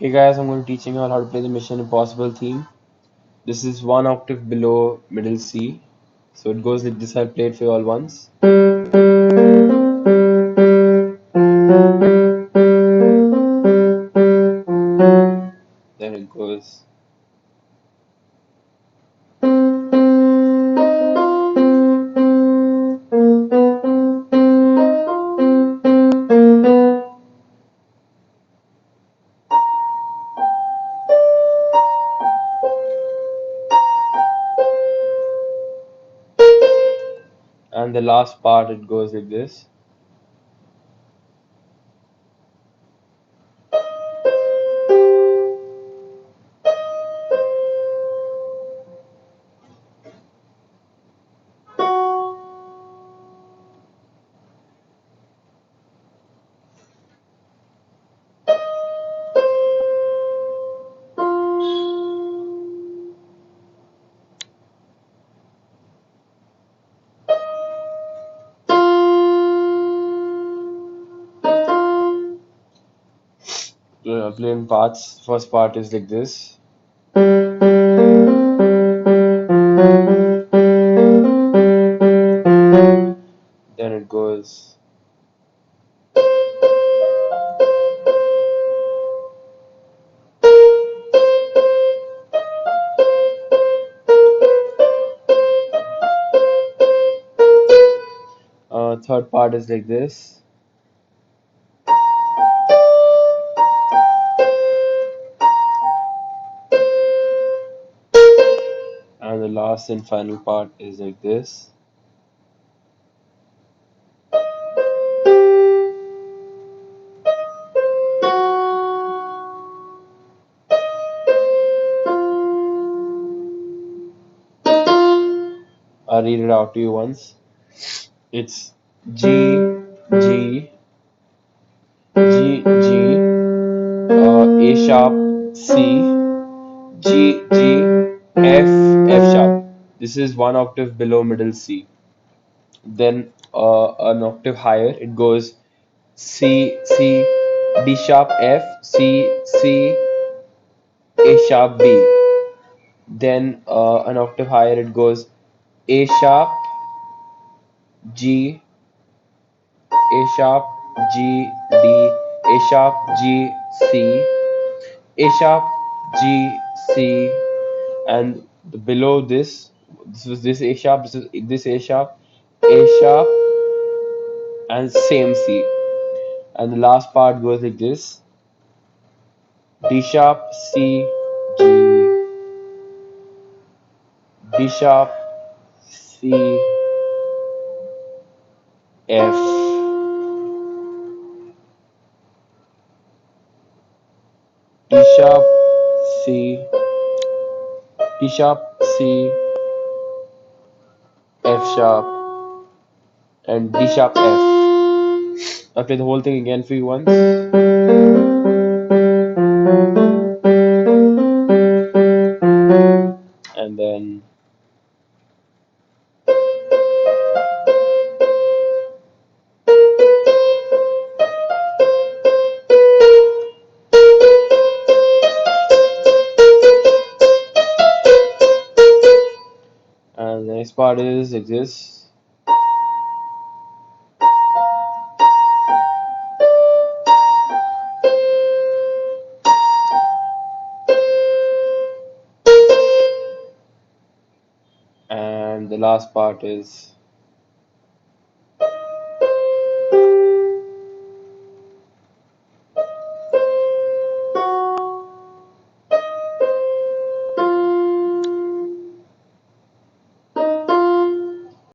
Hey guys, I'm going to be teaching you all how to play the Mission Impossible theme. This is one octave below middle C. So it goes like this. I'll play it for you all once. Then it goes. And the last part it goes like this. Play in parts. First part is like this. Then it goes. Third part is like this. And the last and final part is like this. I'll read it out to you once. It's G, G, G, G, A sharp, C, G, G, F, F sharp. This is one octave below middle C. Then an octave higher, it goes C, C, D sharp, F, C, C, A sharp, B. Then an octave higher, it goes A sharp, G, A sharp, G, D, A sharp, G, C, A sharp, G, C, and below this was this A sharp, this is this A sharp, and same C. And the last part goes like this: D sharp, C, G, D sharp, C, F, D sharp, C, D sharp, C, F sharp, and D sharp, F. I'll play the whole thing again for you once. And then the next part is like this. And the last part is